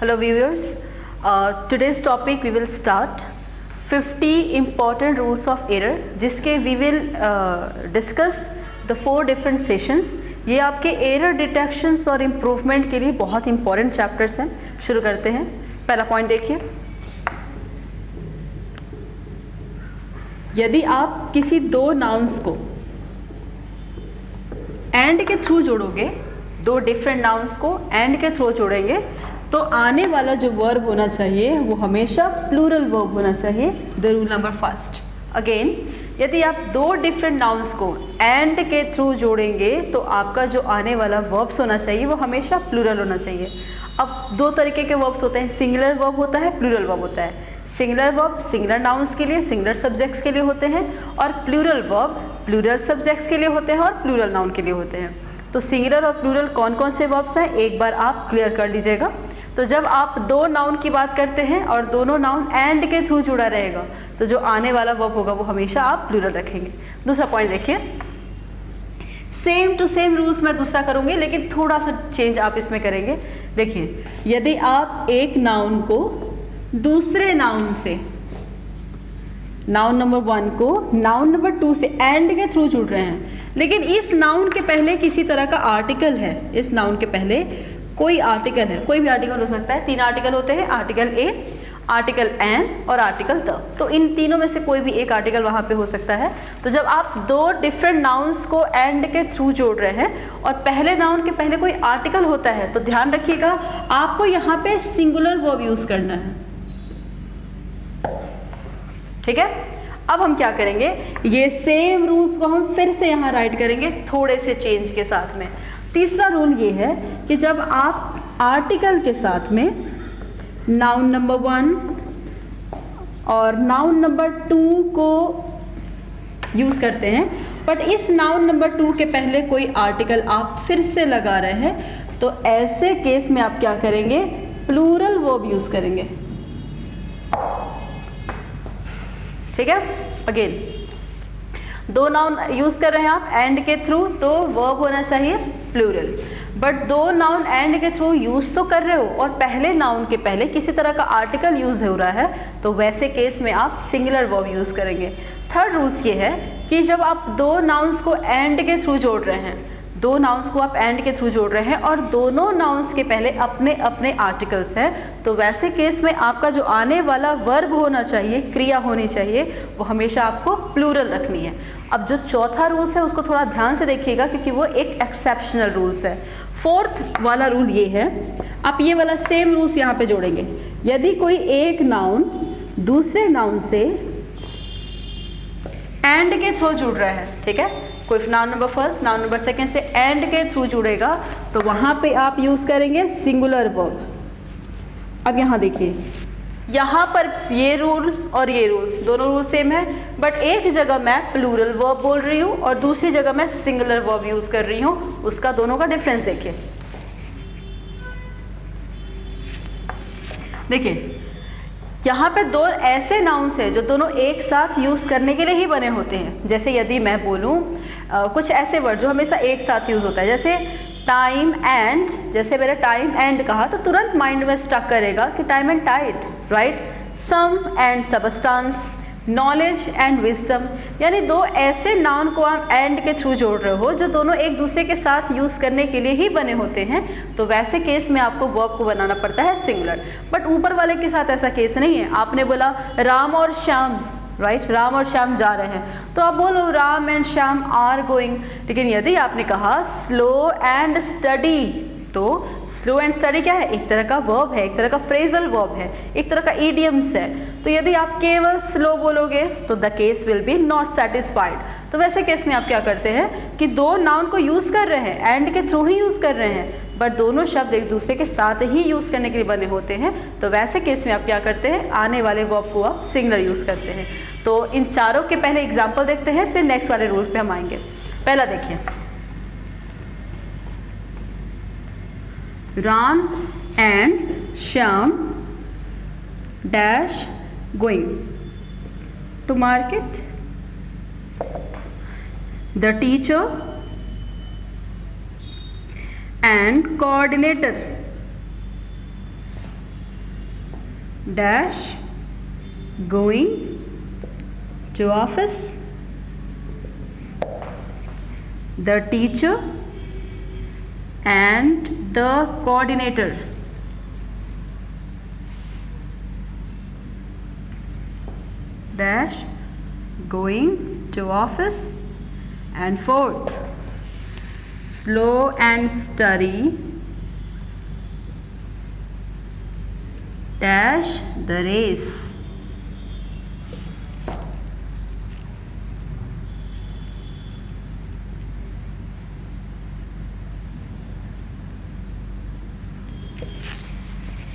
Hello viewers, today's topic we will start 50 important rules of error जिसके we will discuss the 4 different sessions। ये आपके error detections और improvement के लिए बहुत important chapters हैं। शुरू करते हैं। पहला पॉइंट देखिए, यदि आप किसी दो नाउन्स को एंड के थ्रू जोड़ोगे, दो डिफरेंट नाउन्स को एंड के थ्रू जोड़ेंगे तो आने वाला जो वर्ब होना चाहिए वो हमेशा प्लूरल वर्ब होना चाहिए। The rule number first. Again, यदि आप दो डिफरेंट नाउन्स को एंड के थ्रू जोड़ेंगे तो आपका जो आने वाला वर्ब्स होना चाहिए वो हमेशा प्लूरल होना चाहिए। अब दो तरीके के वर्ब्स होते हैं, सिंगुलर वर्ब होता है, प्लूरल वर्ब होता है। सिंगुलर वर्ब सिंगुलर नाउन्स के लिए, सिंगुलर सब्जेक्ट्स के लिए होते हैं, और प्लूरल वर्ब प्लूरल सब्जेक्ट्स के लिए होते हैं और प्लूरल नाउन के लिए होते हैं। तो सिंगुलर और प्लूरल कौन कौन से वर्ब्स हैं एक बार आप क्लियर कर लीजिएगा। तो जब आप दो नाउन की बात करते हैं और दोनों नाउन एंड के थ्रू जुड़ा रहेगा तो जो आने वाला वर्ब होगा वो हमेशा आप प्लूरल रखेंगे। दूसरा पॉइंट देखिए, सेम टू सेम रूल्स मैं दूसरा करूंगी लेकिन थोड़ा सा चेंज आप इसमें करेंगे। देखिए, यदि आप एक नाउन को दूसरे नाउन से, नाउन नंबर 1 को नाउन नंबर 2 से एंड के थ्रू जुड़ रहे हैं, लेकिन इस नाउन के पहले किसी तरह का आर्टिकल है, इस नाउन के पहले कोई आर्टिकल है, कोई भी आर्टिकल हो सकता है। 3 आर्टिकल होते हैं, आर्टिकल ए, आर्टिकल एन और आर्टिकल द। तो इन तीनों में से कोई भी एक आर्टिकल वहाँ पे हो सकता है। तो जब आप दो डिफरेंट नाउन्स को एंड के थ्रू जोड़ रहे हैं और पहले नाउन के पहले कोई आर्टिकल होता है तो ध्यान रखिएगा आपको यहाँ पे सिंगुलर वर्ब यूज करना है। ठीक है, अब हम क्या करेंगे, ये सेम रूल्स को हम फिर से यहाँ राइट करेंगे थोड़े से चेंज के साथ में। तीसरा रूल ये है कि जब आप आर्टिकल के साथ में नाउन नंबर 1 और नाउन नंबर 2 को यूज़ करते हैं, बट इस नाउन नंबर 2 के पहले कोई आर्टिकल आप फिर से लगा रहे हैं, तो ऐसे केस में आप क्या करेंगे, प्लूरल वर्ब यूज़ करेंगे। ठीक है, अगेन दो नाउन यूज़ कर रहे हैं आप एंड के थ्रू तो वर्ब होना चाहिए प्लूरल, बट दो नाउन एंड के थ्रू यूज़ तो कर रहे हो और पहले नाउन के पहले किसी तरह का आर्टिकल यूज़ हो रहा है तो वैसे केस में आप सिंगुलर वर्ब यूज़ करेंगे। थर्ड रूल्स ये है कि जब आप दो नाउन्स को एंड के थ्रू जोड़ रहे हैं, दो नाउन्स को आप एंड के थ्रू जोड़ रहे हैं और दोनों नाउन्स के पहले अपने अपने आर्टिकल्स हैं, तो वैसे केस में आपका जो आने वाला वर्ब होना चाहिए, क्रिया होनी चाहिए, वो हमेशा आपको प्लूरल रखनी है। अब जो चौथा रूल्स है उसको थोड़ा ध्यान से देखिएगा क्योंकि वो एक एक्सेप्शनल रूल्स है। फोर्थ वाला रूल ये है, आप ये वाला सेम रूल्स यहाँ पे जोड़ेंगे। यदि कोई एक नाउन दूसरे नाउन से एंड के थ्रू जुड़ रहा है, ठीक है, कोई noun number first noun number second से एंड के थ्रू जुड़ेगा तो वहाँ पे आप यूज़ करेंगे सिंगुलर वर्ब। अब यहाँ देखिए, यहाँ पर ये रूल और ये रूल दोनों रूल सेम है, बट एक जगह मैं प्लूरल वर्ब बोल रही हूँ और दूसरी जगह मैं सिंगुलर वर्ब यूज़ कर रही हूँ। उसका दोनों का डिफरेंस देखिए। देखिए, यहाँ पे दो ऐसे नाउन्स हैं जो दोनों एक साथ यूज़ करने के लिए ही बने होते हैं। जैसे यदि मैं बोलूँ कुछ ऐसे वर्ड जो हमेशा एक साथ यूज़ होता है, जैसे टाइम एंड, जैसे मैंने टाइम एंड कहा तो तुरंत माइंड में स्टक करेगा कि time and tide, right. Sum and substance, knowledge and wisdom, यानी दो ऐसे नाउन को आप एंड के थ्रू जोड़ रहे हो जो दोनों एक दूसरे के साथ यूज़ करने के लिए ही बने होते हैं, तो वैसे केस में आपको वर्ब को बनाना पड़ता है सिंगुलर। बट ऊपर वाले के साथ ऐसा केस नहीं है। आपने बोला राम और श्याम, राइट, राम और श्याम जा रहे हैं तो आप बोलो Ram and Shyam are going. लेकिन यदि आपने कहा स्लो एंड स्टडी, तो स्लो एंड स्टडी क्या है, एक तरह का वर्ब है, एक तरह का फ्रेजल वर्ब है, एक तरह का इडियम्स है। तो यदि आप केवल स्लो बोलोगे तो the case will be not satisfied. तो वैसे केस में आप क्या करते हैं कि दो नाउन को यूज़ कर रहे हैं, एंड के थ्रू ही यूज़ कर रहे हैं, बट दोनों शब्द एक दूसरे के साथ ही यूज़ करने के लिए बने होते हैं, तो वैसे केस में आप क्या करते हैं, आने वाले वर्ब को आप सिंगुलर यूज़ करते हैं। तो इन चारों के पहले एग्जाम्पल देखते हैं, फिर नेक्स्ट वाले रूल पे हम आएंगे। पहला देखिए, Ram and Shyam dash going to market, the teacher and coordinator dash going to office, the teacher and the coordinator. Dash going to office, and fourth, slow and steady dash the race.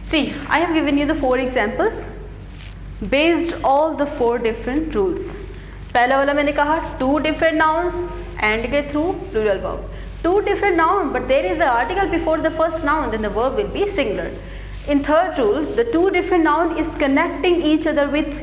See, I have given you the 4 examples based all the 4 different rules. पहला वाला मैंने कहा 2 different nouns and के through plural verb. 2 different noun, but there is an article before the first noun, then the verb will be singular. In third rule, the 2 different noun is connecting each other with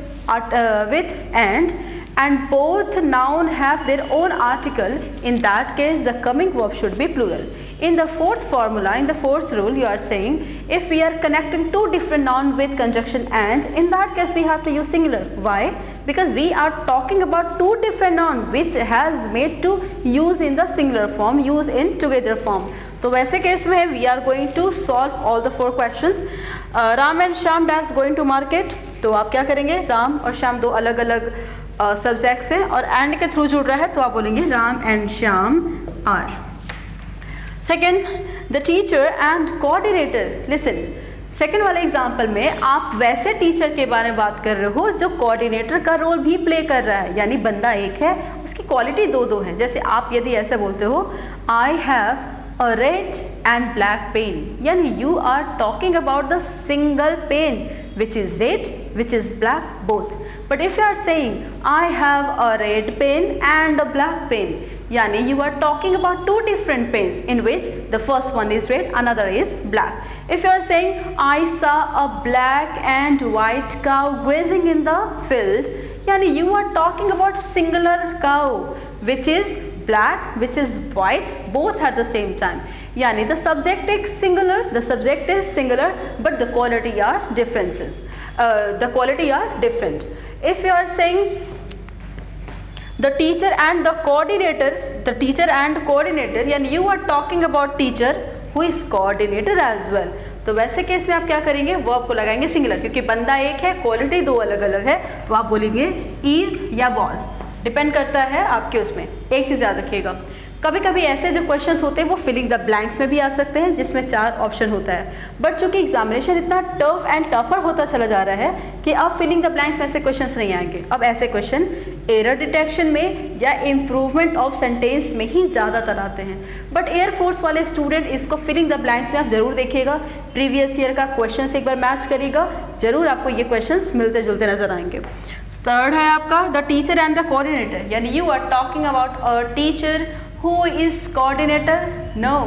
and both noun have their own article. In that case, the coming verb should be plural. In the fourth formula, in the fourth rule, you are saying if we are connecting 2 different noun with conjunction and, in that case we have to use singular. Why? Because we are talking about 2 different noun which has made to use in the singular form, use in together form. तो वैसे case में we are going to solve all the 4 questions. Ram and Shyam dash going to market. तो आप क्या करेंगे, राम और श्याम 2 अलग अलग सब्जेक्ट्स हैं और एंड के थ्रू जुड़ रहा है तो आप बोलेंगे Ram and Shyam are. Second, the teacher and coordinator. Listen, second वाले एग्जाम्पल में आप वैसे टीचर के बारे में बात कर रहे हो जो कोऑर्डिनेटर का रोल भी प्ले कर रहा है, यानी बंदा एक है, उसकी क्वालिटी 2 है. जैसे आप यदि ऐसे बोलते हो I have a red and black pen, yani you are talking about the single pen which is red, which is black, both. But if you are saying I have a red pen and a black pen, yani you are talking about 2 different pens in which the first one is red, another is black. If you are saying I saw a black and white cow grazing in the field, yani you are talking about singular cow which is black, which is white, both at the same time. Yani the subject is singular, but the quality are differences. The quality are different. If you are saying the teacher and the coordinator, yani you are talking about teacher who is coordinator as well. तो वैसे case में आप क्या करेंगे, verb को लगाएंगे singular, क्योंकि बंदा एक है, क्वालिटी 2 अलग अलग है, तो आप बोलेंगे इज या वॉज. डिपेंड करता है आपके उसमें. एक चीज़ याद रखिएगा, कभी कभी ऐसे जो क्वेश्चंस होते हैं वो फिलिंग द ब्लैंक्स में भी आ सकते हैं जिसमें 4 ऑप्शन होता है. बट चूंकि एग्जामिनेशन इतना टफ एंड टफर होता चला जा रहा है कि अब फिलिंग द ब्लैंक्स में ऐसे क्वेश्चंस नहीं आएंगे. अब ऐसे क्वेश्चन एरर डिटेक्शन में या इम्प्रूवमेंट ऑफ सेंटेंस में ही ज़्यादातर आते हैं. बट एयरफोर्स वाले स्टूडेंट इसको फिलिंग द ब्लैंक्स में आप जरूर देखिएगा, प्रीवियस ईयर का क्वेश्चन से एक बार मैच करिएगा, जरूर आपको ये क्वेश्चन मिलते जुलते नजर आएंगे. थर्ड है आपका the teacher and the coordinator, यानी you are talking about a teacher who is coordinator. No,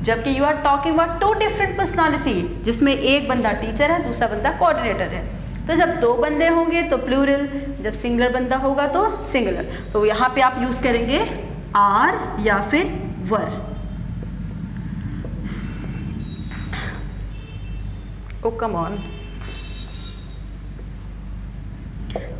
जबकि you are talking about 2 different personality, जिसमें एक बंदा टीचर है, दूसरा बंदा कोऑर्डिनेटर है. तो जब 2 बंदे होंगे तो प्लूरल, जब सिंगुलर बंदा होगा तो सिंगुलर. तो यहाँ पे आप यूज करेंगे आर या फिर वर. ओ कम ऑन.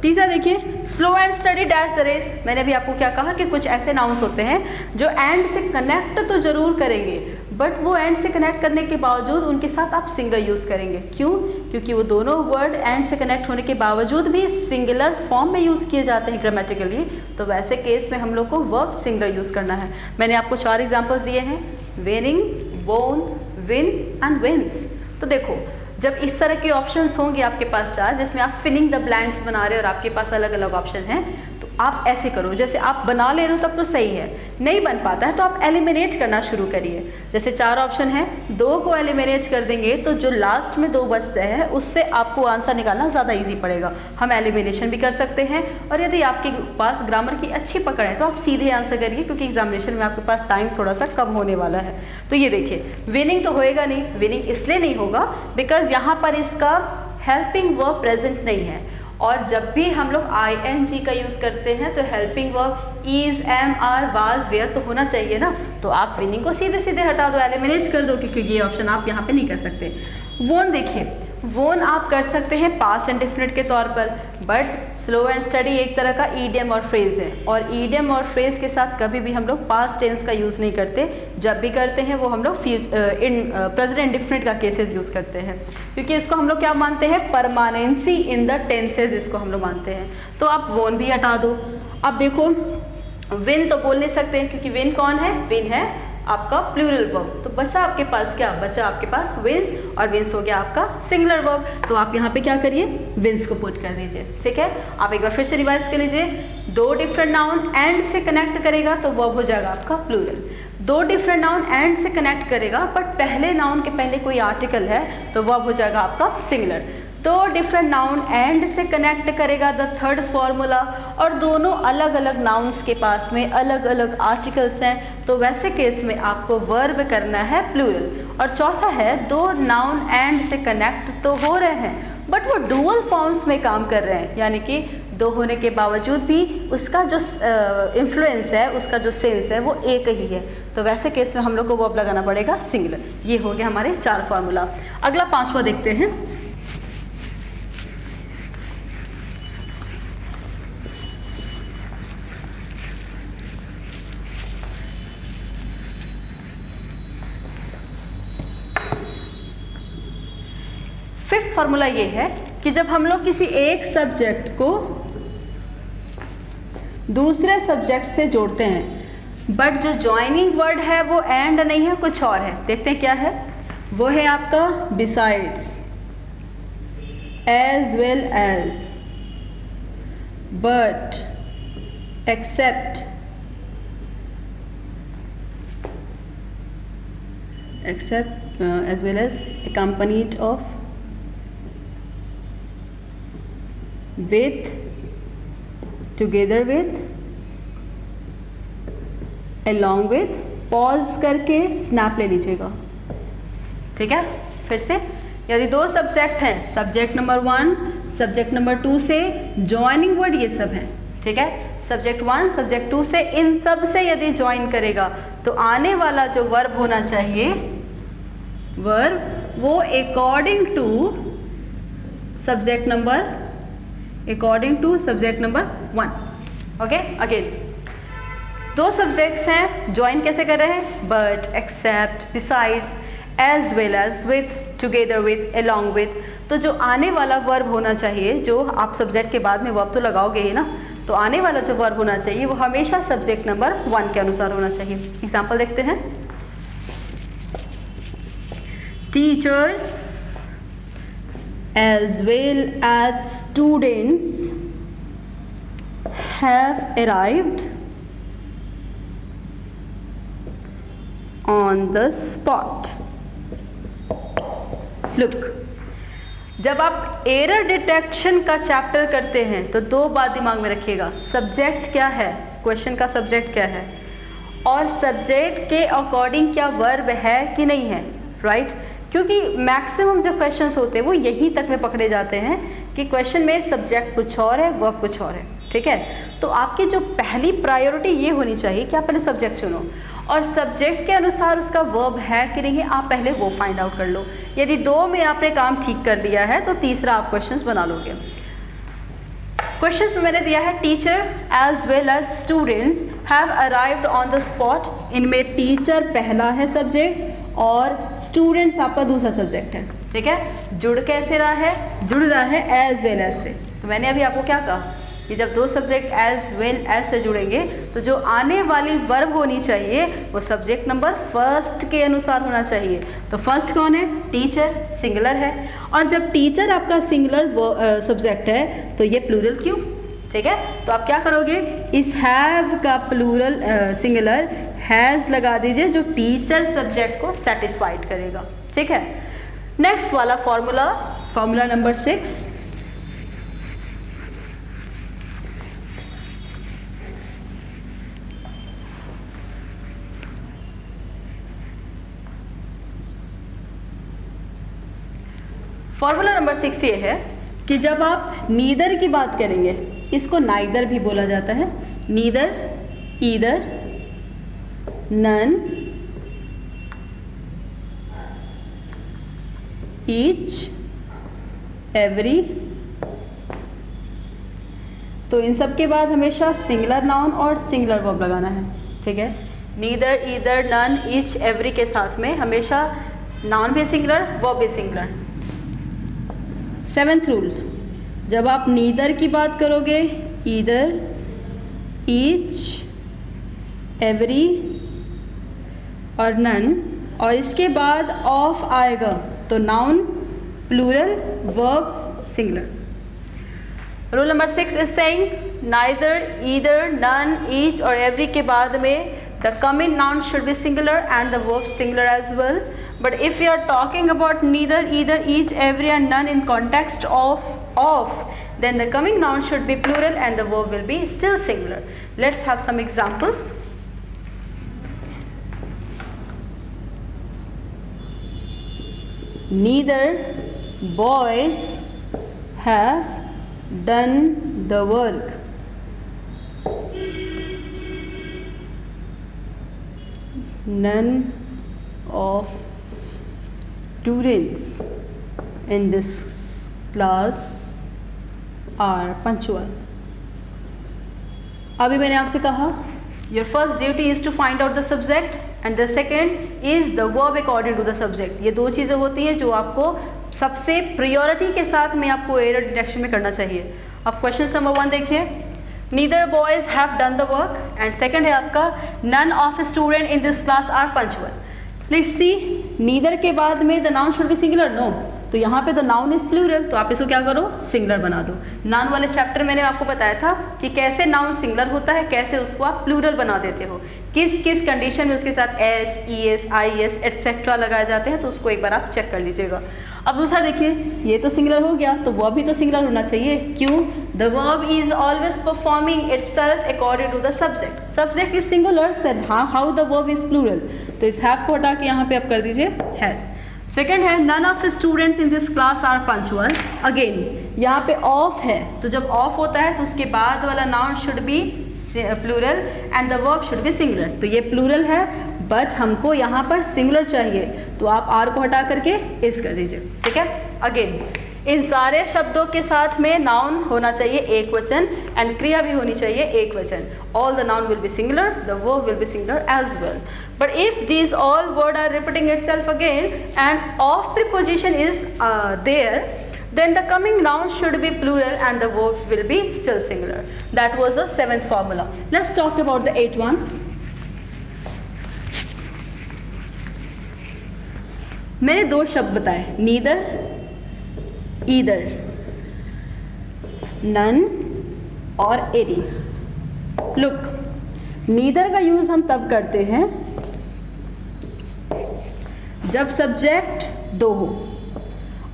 तीसरा देखिए, slow and steady dash the race. मैंने भी आपको क्या कहा कि कुछ ऐसे नाउंस होते हैं जो एंड से कनेक्ट तो जरूर करेंगे, बट वो एंड से कनेक्ट करने के बावजूद उनके साथ आप सिंगल यूज़ करेंगे. क्यों? क्योंकि वो दोनों वर्ड एंड से कनेक्ट होने के बावजूद भी सिंगुलर फॉर्म में यूज़ किए जाते हैं ग्रामेटिकली. तो वैसे केस में हम लोग को वर्ब सिंगुलर यूज़ करना है. मैंने आपको 4 एग्जाम्पल्स दिए हैं, विनिंग, वोन, विन एंड विन्स. तो देखो, जब इस तरह के ऑप्शंस होंगे आपके पास 4, जिसमें आप फिलिंग द ब्लैंक्स बना रहे हो और आपके पास अलग अलग ऑप्शन हैं, तो आप ऐसे करो. जैसे आप बना ले रहे हो तब तो सही है, नहीं बन पाता है तो आप एलिमिनेट करना शुरू करिए. जैसे 4 ऑप्शन हैं, 2 को एलिमिनेट कर देंगे तो जो लास्ट में 2 बचते हैं उससे आपको आंसर निकालना ज़्यादा ईजी पड़ेगा. हम एलिमिनेशन भी कर सकते हैं, और यदि आपके पास ग्रामर की अच्छी पकड़ है तो आप सीधे आंसर करिए, क्योंकि एग्जामिनेशन में आपके पास टाइम थोड़ा सा कम होने वाला है. तो ये देखिए, विनिंग तो होएगा नहीं. विनिंग इसलिए नहीं होगा बिकॉज यहाँ पर इसका हेल्पिंग वर्ब प्रेजेंट नहीं है, और जब भी हम लोग ing का यूज़ करते हैं तो helping verb is, am, are, was, were तो होना चाहिए ना. तो आप विनिंग को सीधे सीधे हटा दो, एलिमिनेट कर दो, क्योंकि ये ऑप्शन आप यहाँ पे नहीं कर सकते. वोन देखिए, वोन आप कर सकते हैं पास्ट इंडेफिनिट के तौर पर, बट स्लो एंड स्टडी एक तरह का ईडियम और फ्रेज है, और ईडियम और फ्रेज के साथ कभी भी हम लोग पास्ट टेंस का यूज़ नहीं करते। जब भी करते हैं वो हम लोग प्रेजेंट इंडेफिनिट का केसेस यूज़ करते हैं, क्योंकि इसको हम लोग क्या मानते हैं, परमानेंसी इन द टेंसेज इसको हम लोग मानते हैं। तो आप वोन भी हटा दो। अब देखो विन तो बोल नहीं सकते हैं, क्योंकि विन कौन है, विन है आपका प्लूरल वर्ब। तो बचा आपके पास क्या, बचा आपके पास विंस, और विंस हो गया आपका सिंगुलर वर्ब। तो आप यहाँ पे क्या करिए, विंस को पुट कर दीजिए। ठीक है, आप एक बार फिर से रिवाइज कर लीजिए। दो डिफरेंट नाउन एंड से कनेक्ट करेगा तो वर्ब हो जाएगा आपका प्लूरल। दो डिफरेंट नाउन एंड से कनेक्ट करेगा बट पहले नाउन के पहले कोई आर्टिकल है तो वर्ब हो जाएगा आपका सिंगुलर। दो डिफरेंट नाउन एंड से कनेक्ट करेगा द थर्ड फॉर्मूला, और दोनों अलग अलग नाउन्स के पास में अलग अलग आर्टिकल्स हैं, तो वैसे केस में आपको वर्ब करना है प्लूरल। और चौथा है दो नाउन एंड से कनेक्ट तो हो रहे हैं बट वो डुअल फॉर्म्स में काम कर रहे हैं, यानी कि दो होने के बावजूद भी उसका जो इन्फ्लुएंस है, उसका जो सेंस है वो एक ही है, तो वैसे केस में हम लोग को वर्ब लगाना पड़ेगा सिंगुलर। ये हो गया हमारे 4 फार्मूला। अगला 5वां देखते हैं। फिफ्थ फार्मूला ये है कि जब हम लोग किसी एक सब्जेक्ट को दूसरे सब्जेक्ट से जोड़ते हैं बट जो ज्वाइनिंग वर्ड है वो एंड नहीं है, कुछ और है। देखते हैं क्या है, वो है आपका besides, as well as, but, except, as well as accompanied of, with, together with, along with, pause करके स्नैप ले लीजिएगा। ठीक है, फिर से यदि दो सब्जेक्ट हैं, सब्जेक्ट नंबर 1 सब्जेक्ट नंबर 2 से ज्वाइनिंग वर्ड ये सब है। ठीक है, सब्जेक्ट 1 सब्जेक्ट 2 से इन सब से यदि ज्वाइन करेगा तो आने वाला जो वर्ब होना चाहिए, वर्ब वो according to subject number 1। Okay, again दो सब्जेक्ट्स हैं, ज्वाइन कैसे कर रहे हैं, but, except, besides, as well as, with, together with, along with. तो जो आने वाला वर्ब होना चाहिए, जो आप सब्जेक्ट के बाद में वर्ब तो लगाओगे ही ना, तो आने वाला जो वर्ब होना चाहिए वो हमेशा सब्जेक्ट नंबर 1 के अनुसार होना चाहिए। एग्जाम्पल देखते हैं। Teachers as well as students have arrived on the spot. Look, जब आप एरर डिटेक्शन का चैप्टर करते हैं तो दो बात दिमाग में रखिएगा, सब्जेक्ट क्या है, क्वेश्चन का सब्जेक्ट क्या है, और सब्जेक्ट के अकॉर्डिंग क्या वर्ब है कि नहीं है, राइट? क्योंकि मैक्सिमम जो क्वेश्चंस होते हैं वो यहीं तक में पकड़े जाते हैं कि क्वेश्चन में सब्जेक्ट कुछ और है, वर्ब कुछ और है। ठीक है, तो आपकी जो पहली प्रायोरिटी ये होनी चाहिए कि आप पहले सब्जेक्ट चुनो, और सब्जेक्ट के अनुसार उसका वर्ब है कि नहीं है आप पहले वो फाइंड आउट कर लो। यदि 2 में आपने काम ठीक कर लिया है तो तीसरा आप क्वेश्चंस बना लोगे। क्वेश्चंस में मैंने दिया है teacher as well as students have arrived on the spot. इनमें टीचर पहला है सब्जेक्ट और स्टूडेंट्स आपका दूसरा सब्जेक्ट है। ठीक है, जुड़ कैसे रहा है, जुड़ रहा है एज वेल एज से। तो मैंने अभी आपको क्या कहा कि जब दो सब्जेक्ट एज वेल एज से जुड़ेंगे तो जो आने वाली वर्ब होनी चाहिए वो सब्जेक्ट नंबर 1 के अनुसार होना चाहिए। तो फर्स्ट कौन है, टीचर, सिंगुलर है, और जब टीचर आपका सिंगुलर सब्जेक्ट है तो ये प्लूरल क्यों? ठीक है, तो आप क्या करोगे, इस हैव का प्लूरल सिंगुलर हैज़ लगा दीजिए जो टीचर सब्जेक्ट को सेटिस्फाइड करेगा। ठीक है, नेक्स्ट वाला फॉर्मूला नंबर 6। फॉर्मूला नंबर 6 ये है कि जब आप नीदर की बात करेंगे, इसको नाइदर भी बोला जाता है, neither, either, none, each, every. तो इन सब के बाद हमेशा सिंगुलर नाउन और सिंगुलर वर्ब लगाना है, ठीक है। Neither, either, none, each, every के साथ में हमेशा नाउन भी सिंगुलर, वर्ब भी सिंगुलर। 7th रूल, जब आप नीदर की बात करोगे ईदर, ईच, एवरी और नन, और इसके बाद ऑफ आएगा तो noun plural, verb singular. Rule number 6 is saying neither, either, none, each और एवरी के बाद में the coming noun should be singular and the verb singular as well. But if we are talking about neither, either, each, every and none in context of, then the coming noun should be plural and the verb will be still singular. Let's have some examples. Neither boys have done the work. None of students in this class are punctual. अभी मैंने आपसे कहा your first duty is to find out the subject and the second is the verb according to the subject. ये दो चीज़ें होती हैं जो आपको सबसे priority के साथ में आपको error detection में करना चाहिए। अब क्वेश्चन नंबर 1 देखिए, Neither boys have done the work and second है आपका none of student in this class are punctual. Please see, neither के बाद में the noun should be singular, no, तो यहाँ पे तो नाउन इज प्लूरल, तो आप इसको क्या करो सिंगुलर बना दो। नाउन वाले चैप्टर मैंने आपको बताया था कि कैसे नाउन सिंगुलर होता है, कैसे उसको आप प्लूरल बना देते हो, किस किस कंडीशन में उसके साथ S, E S, I S etcetera लगाए जाते हैं, तो उसको एक बार आप चेक कर लीजिएगा। अब दूसरा देखिए, ये तो सिंगुलर हो गया तो वर्ब भी तो सिंगुलर होना चाहिए। क्यों? The verb is always performing itself according to the subject. Subject is singular, said how the verb is plural, तो इस हैव को हटा के यहाँ पे आप कर दीजिए हैज। सेकेंड है none of students in this class are punctual. Again यहाँ पे ऑफ है, तो जब ऑफ होता है तो उसके बाद वाला noun should be plural and the verb should be singular. तो ये प्लूरल है बट हमको यहाँ पर सिंगुलर चाहिए, तो आप आर को हटा करके इस कर दीजिए, ठीक है। अगेन इन सारे शब्दों के साथ में नाउन होना चाहिए एक वचन एंड क्रिया भी होनी चाहिए एक वचन। All the noun will be singular, the verb will be singular as well. But if these all word are repeating itself again and of preposition is there, then the coming noun should be plural and the verb will be still singular. That was the 7th formula. Let's talk about the 8th one. मैंने दो शब्द बताए, neither, either, none और any. Look, neither का use हम तब करते हैं जब सब्जेक्ट दो हो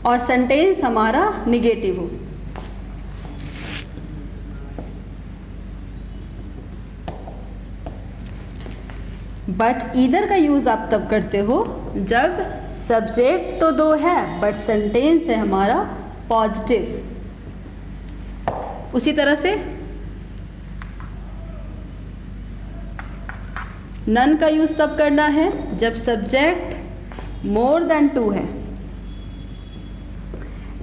और सेंटेंस हमारा निगेटिव हो। बट ईदर का यूज आप तब करते हो जब सब्जेक्ट तो दो है बट सेंटेंस है हमारा पॉजिटिव। उसी तरह से नन का यूज तब करना है जब सब्जेक्ट मोर देन टू है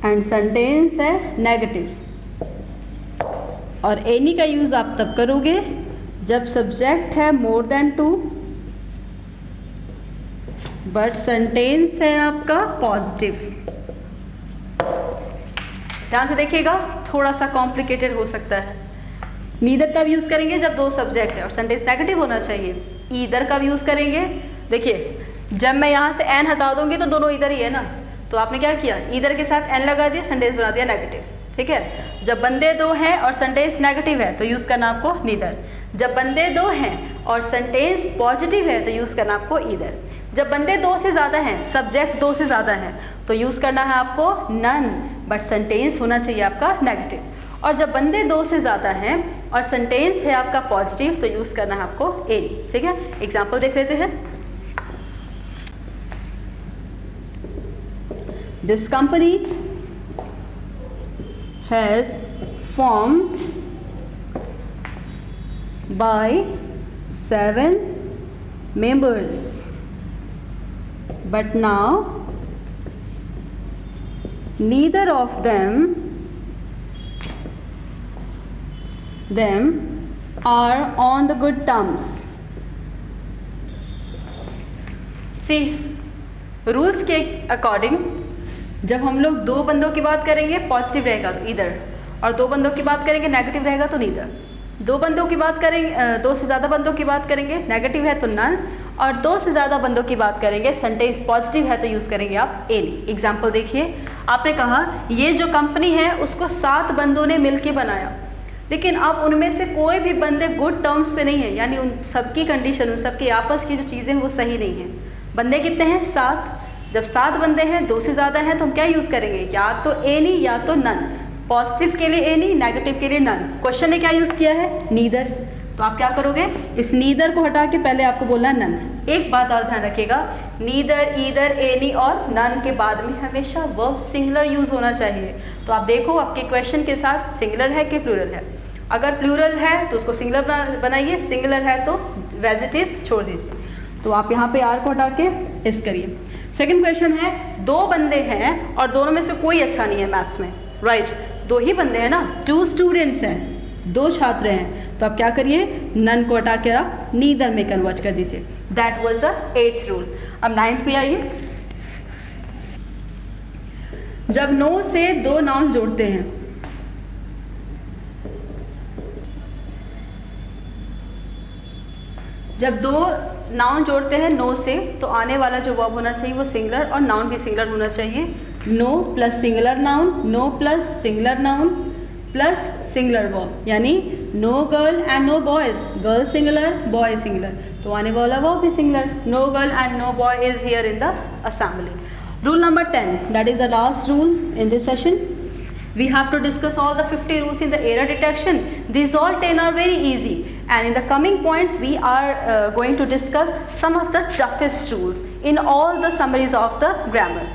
एंड सेंटेंस है नेगेटिव। और एनी का यूज आप तब करोगे जब सब्जेक्ट है more than two but sentence है आपका पॉजिटिव। ध्यान से देखिएगा, थोड़ा सा कॉम्प्लिकेटेड हो सकता है। नीदर का यूज करेंगे जब दो सब्जेक्ट है और सेंटेंस नेगेटिव होना चाहिए। ईदर का यूज करेंगे, देखिए जब मैं यहाँ से एन हटा दूंगी तो दोनों इधर ही है ना, तो आपने क्या किया इधर के साथ एन लगा दिया, सेंटेंस बना दिया नेगेटिव, ठीक है। जब बंदे दो हैं और सेंटेंस नेगेटिव है तो यूज करना आपको नीदर। जब बंदे दो हैं और सेंटेंस पॉजिटिव है तो यूज करना आपको ईदर। जब बंदे दो से ज़्यादा हैं, सब्जेक्ट दो से ज़्यादा है, तो यूज करना है आपको नन बट सेंटेंस होना चाहिए आपका नेगेटिव। और जब बंदे दो से ज़्यादा हैं और सेंटेंस है आपका पॉजिटिव तो यूज करना है आपको एनी, ठीक है। एग्जाम्पल देख लेते हैं। This company has formed by 7 members, but now neither of them are on the good terms. See, rules के अकॉर्डिंग जब हम लोग दो बंदों की बात करेंगे पॉजिटिव रहेगा तो इधर, और दो बंदों की बात करेंगे नेगेटिव रहेगा तो नीदर। दो बंदों की बात करेंगे, दो से ज़्यादा बंदों की बात करेंगे नेगेटिव है तो नन, और दो से ज़्यादा बंदों की बात करेंगे सेंटेंस पॉजिटिव है तो यूज़ करेंगे आप एनी। एग्जाम्पल देखिए, आपने कहा ये जो कंपनी है उसको 7 बंदों ने मिलकर बनाया, लेकिन अब उनमें से कोई भी बंदे गुड टर्म्स पे नहीं है, यानी उन सबकी कंडीशन, उन सबकी आपस की जो चीज़ें हैं वो सही नहीं है। बंदे कितने हैं? 7। जब 7 बंदे हैं, 2 से ज़्यादा हैं, तो हम क्या यूज़ करेंगे? या तो एनी या तो नन। पॉजिटिव के लिए एनी, नेगेटिव के लिए नन। क्वेश्चन ने क्या यूज़ किया है? नीदर। तो आप क्या करोगे? इस नीदर को हटा के पहले आपको बोलना है नन। एक बात और ध्यान रखिएगा, नीदर, ईदर, एनी और नन के बाद में हमेशा वर्ब सिंगुलर यूज़ होना चाहिए। तो आप देखो आपके क्वेश्चन के साथ सिंगुलर है कि प्लूरल है। अगर प्लूरल है तो उसको सिंगुलर बनाइए, सिंगुलर है तो एज इट इज छोड़ दीजिए। तो आप यहाँ पे आर को हटा के इस करिए। सेकंड क्वेश्चन है, 2 बंदे हैं और दोनों में से कोई अच्छा नहीं है मैथ्स में, राइट? 2 ही बंदे हैं ना, 2 स्टूडेंट्स हैं, 2 छात्र हैं, तो आप क्या करिए? नन को हटा के आप नीदर में कन्वर्ट कर दीजिए। That was the 8th rule. अब 9th पे आइए। जब नो से 2 नाउन जोड़ते हैं, जब 2 नाउन जोड़ते हैं नो से, तो आने वाला जो वर्ब होना चाहिए वो सिंगुलर और नाउन भी सिंगुलर होना चाहिए। No plus singular noun, no plus singular noun plus singular verb, यानी no girl and no boys, girl singular, boy singular, तो आने वाला वर्ब भी singular. No girl and no boy is here in the assembly. Rule number 10, that is the last rule in this session. We have to discuss all the 50 rules in the error detection. These all 10 are very easy, and in the coming points we are going to discuss some of the toughest rules in all the summaries of the grammar.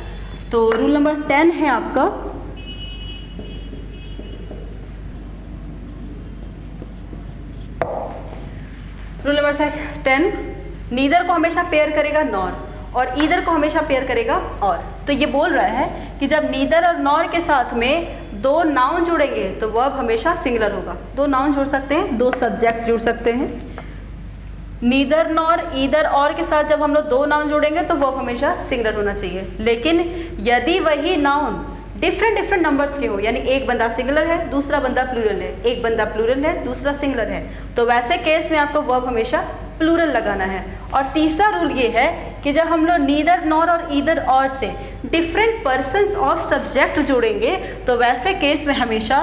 तो rule number 10 है आपका, rule number 10, neither को हमेशा pair करेगा nor, और either को हमेशा pair करेगा और। तो ये बोल रहा है कि जब नीदर और नॉर के साथ में 2 नाउन जुड़ेंगे तो वर्ब हमेशा सिंगुलर होगा। 2 नाउन जुड़ सकते हैं, 2 सब्जेक्ट जुड़ सकते हैं। नीदर, नॉर, ईदर और के साथ जब हम लोग 2 नाउन जोड़ेंगे तो वर्ब हमेशा सिंगुलर होना चाहिए। लेकिन यदि वही नाउन डिफरेंट नंबर्स के हो, यानी एक बंदा सिंगुलर है, दूसरा बंदा प्लूरल है, एक बंदा प्लूरल है, दूसरा सिंगुलर है, तो वैसे केस में आपको वर्ब हमेशा प्लूरल लगाना है। और तीसरा रूल ये है कि जब हम लोग नीदर, नॉर और ईदर और से डिफरेंट पर्सन्स ऑफ सब्जेक्ट जोड़ेंगे तो वैसे केस में हमेशा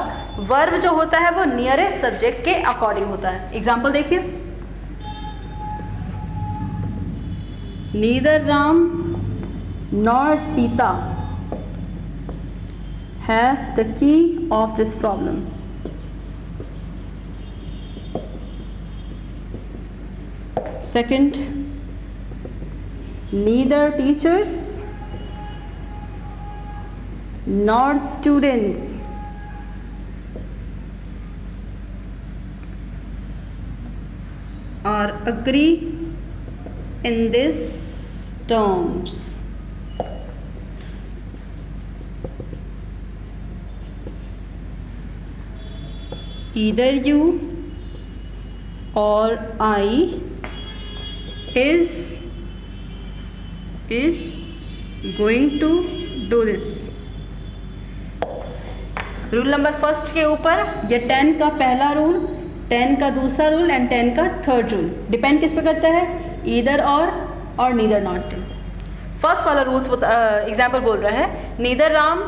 वर्ब जो होता है वो नियरेस्ट सब्जेक्ट के अकॉर्डिंग होता है। एग्जाम्पल देखिए, neither Ram nor Sita have the key of this problem. Second, neither teachers nor students are agree in these terms. Either you or I is going to do this. Rule number first के ऊपर ये 10 का पहला rule, 10 का दूसरा rule and 10 का third rule depend किस पे करता है? ईदर और नीदर नॉट से। फर्स्ट वाला रूल्स एग्जाम्पल बोल रहा है, neither Ram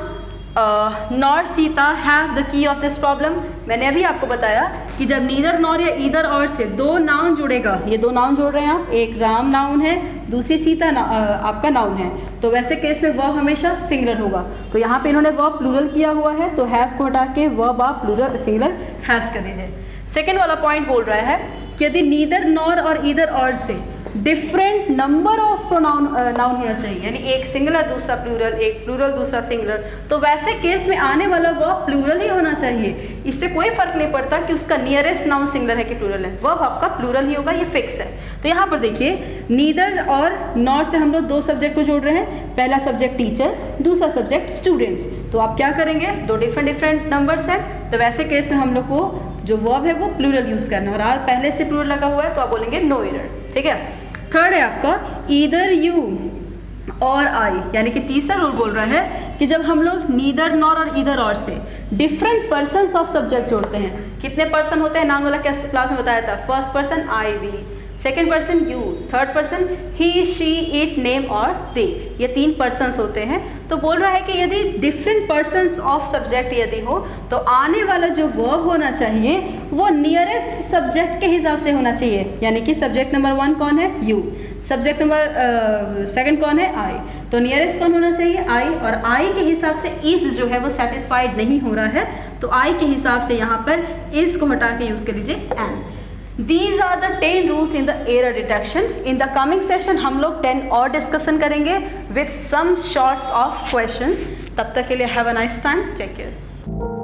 nor Sita have the key of this problem. मैंने अभी आपको बताया कि जब नीदर, नॉर या ईदर और से 2 नाउन जुड़ेगा, ये 2 नाउन जोड़ रहे हैं आप, एक राम नाउन है, दूसरी सीता आपका नाउन है, तो वैसे केस में वर्ब हमेशा सिंगुलर होगा। तो यहाँ पे इन्होंने वर्ब प्लूरल किया हुआ है, तो हैव को हटा के वर्ब आप प्लूरल सिंगुलर हैज कर दीजिए। सेकेंड वाला पॉइंट बोल रहा है कि यदि नीदर नॉर और ईदर और से different number of pronoun noun होना चाहिए, यानी एक सिंगुलर दूसरा प्लूरल, एक प्लूरल दूसरा सिंगुलर, तो वैसे केस में आने वाला वर्ब प्लूरल ही होना चाहिए। इससे कोई फर्क नहीं पड़ता कि उसका नियरेस्ट नाउन सिंगुलर है कि प्लूरल है, वर्ब आपका प्लूरल ही होगा, ये फिक्स है। तो यहाँ पर देखिए नीदर और नॉर से हम लोग दो सब्जेक्ट को जोड़ रहे हैं, पहला सब्जेक्ट टीचर, दूसरा सब्जेक्ट स्टूडेंट्स। तो आप क्या करेंगे, दो डिफरेंट नंबर्स हैं, तो वैसे केस में हम लोग को जो वर्ब है वो प्लूरल यूज करना है, और आर पहले से प्लूरल लगा हुआ है तो आप बोलेंगे नो एरर, ठीक है। थर्ड है आपका ईदर यू और आई, यानी कि तीसरा रूल बोल रहा है कि जब हम लोग नीदर नॉर और ईदर और से डिफरेंट पर्सन्स ऑफ सब्जेक्ट जोड़ते हैं, कितने पर्सन होते हैं, नाउन वाला क्लास में बताया था, first person I we, second person you, third person he she it name और दे, ये तीन पर्सन्स होते हैं। तो बोल रहा है कि यदि डिफरेंट पर्सन्स ऑफ सब्जेक्ट यदि हो तो आने वाला जो वर्ब होना चाहिए वो नियरेस्ट सब्जेक्ट के हिसाब से होना चाहिए, यानी कि सब्जेक्ट नंबर 1 कौन है, यू, सब्जेक्ट नंबर सेकंड कौन है, आई, तो नियरेस्ट कौन होना चाहिए, आई, और आई के हिसाब से इज जो है वो सेटिस्फाइड नहीं हो रहा है, तो आई के हिसाब से यहाँ पर इज को हटा के यूज कर लीजिए N. These are the 10 rules in the error detection. In the coming session हम लोग 10 और डिस्कशन करेंगे with some shorts of questions. तब तक के लिए have a nice time. Take care.